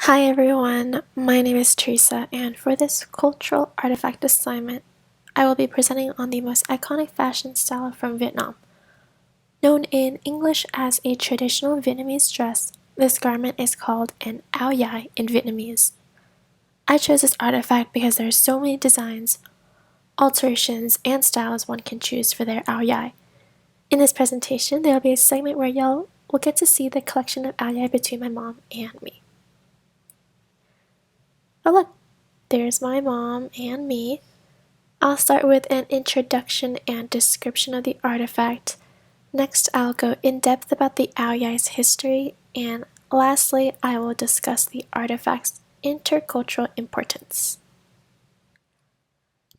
Hi everyone, my name is Teresa, and for this cultural artifact assignment, I will be presenting on the most iconic fashion style from Vietnam. Known in English as a traditional Vietnamese dress, this garment is called an áo dài in Vietnamese. I chose this artifact because there are so many designs, alterations, and styles one can choose for their áo dài. In this presentation, there will be a segment where y'all will get to see the collection of áo dài between my mom and me. Oh look, there's my mom and me. I'll start with an introduction and description of the artifact. Next, I'll go in depth about the áo dài history, and lastly, I will discuss the artifact's intercultural importance.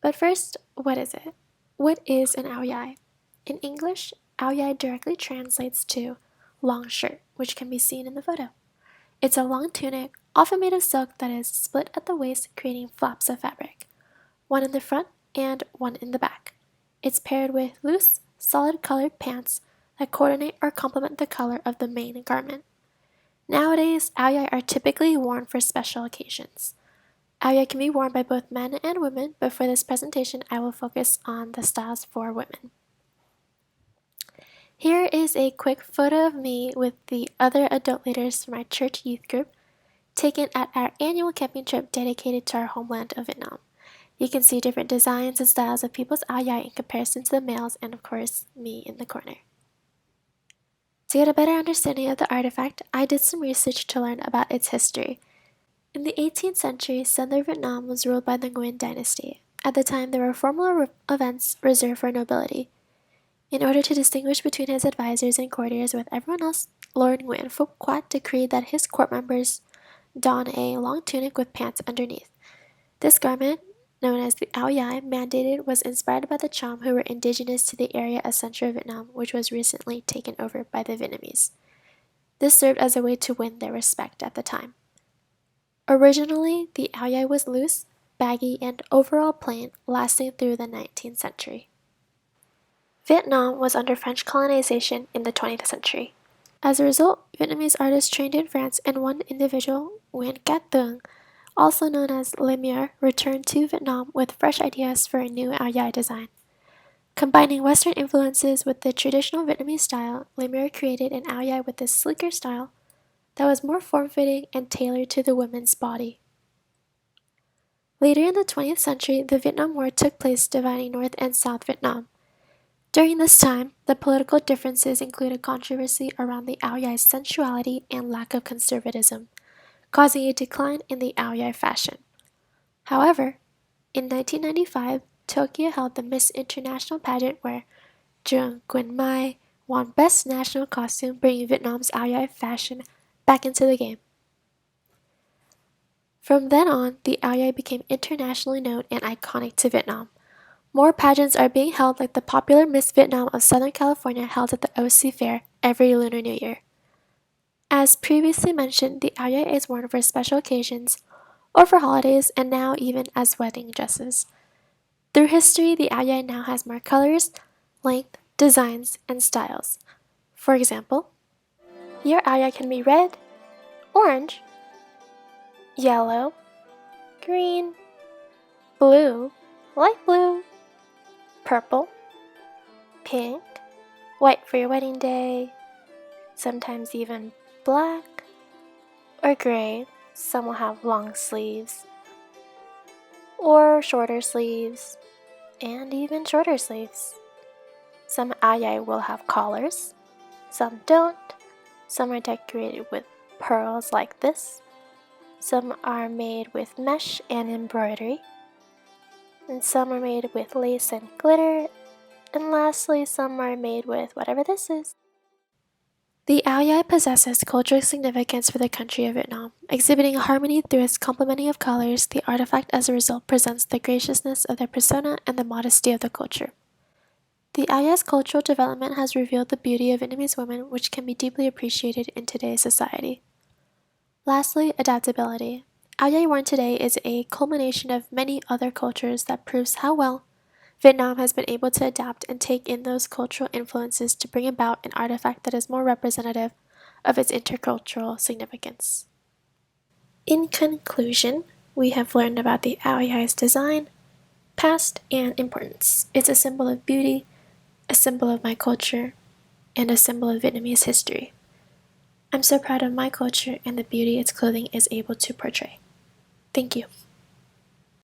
But first, what is it? What is an áo dài? In English, áo dài directly translates to long shirt, which can be seen in the photo. It's a long tunic, often made of silk, that is split at the waist, creating flaps of fabric, one in the front and one in the back. It's paired with loose, solid colored pants that coordinate or complement the color of the main garment. Nowadays, áo dài are typically worn for special occasions. Áo dài can be worn by both men and women, but for this presentation, I will focus on the styles for women. Here is a quick photo of me with the other adult leaders from my church youth group, taken at our annual camping trip dedicated to our homeland of Vietnam. You can see different designs and styles of people's áo dài in comparison to the males, and of course, me in the corner. To get a better understanding of the artifact, I did some research to learn about its history. In the 18th century, southern Vietnam was ruled by the Nguyen dynasty. At the time, there were formal events reserved for nobility. In order to distinguish between his advisors and courtiers with everyone else, Lord Nguyen Phuc Quat decreed that his court members don a long tunic with pants underneath. This garment, known as the áo dài, mandated, was inspired by the Cham, who were indigenous to the area of central Vietnam, which was recently taken over by the Vietnamese. This served as a way to win their respect at the time. Originally, the áo dài was loose, baggy, and overall plain, lasting through the 19th century. Vietnam was under French colonization in the 20th century. As a result, Vietnamese artists trained in France and one individual, Nguyen Cat Thương, also known as Lemire, returned to Vietnam with fresh ideas for a new áo dài design. Combining Western influences with the traditional Vietnamese style, Lemire created an áo dài with this sleeker style that was more form-fitting and tailored to the woman's body. Later in the 20th century, the Vietnam War took place, dividing North and South Vietnam. During this time, the political differences included controversy around the áo dài sensuality and lack of conservatism, causing a decline in the áo dài fashion. However, in 1995, Tokyo held the Miss International pageant where Trung Quyên Mai won Best National Costume, bringing Vietnam's áo dài fashion back into the game. From then on, the áo dài became internationally known and iconic to Vietnam. More pageants are being held, like the popular Miss Vietnam of Southern California held at the OC Fair every Lunar New Year. As previously mentioned, the áo dài is worn for special occasions or for holidays, and now even as wedding dresses. Through history, the áo dài now has more colors, length, designs, and styles. For example, your áo dài can be red, orange, yellow, green, blue, light blue, purple, pink, white for your wedding day, sometimes even black or gray. Some will have long sleeves or shorter sleeves, and even shorter sleeves. Some áo dài will have collars, some don't. Some are decorated with pearls like this. Some are made with mesh and embroidery. And some are made with lace and glitter. And lastly, some are made with whatever this is. The áo dài possesses cultural significance for the country of Vietnam. Exhibiting harmony through its complementing of colors, the artifact as a result presents the graciousness of their persona and the modesty of the culture. The áo dài cultural development has revealed the beauty of Vietnamese women, which can be deeply appreciated in today's society. Lastly, adaptability. Áo dài worn today is a culmination of many other cultures that proves how well Vietnam has been able to adapt and take in those cultural influences to bring about an artifact that is more representative of its intercultural significance. In conclusion, we have learned about the Aoyai's design, past, and importance. It's a symbol of beauty, a symbol of my culture, and a symbol of Vietnamese history. I'm so proud of my culture and the beauty its clothing is able to portray. Thank you.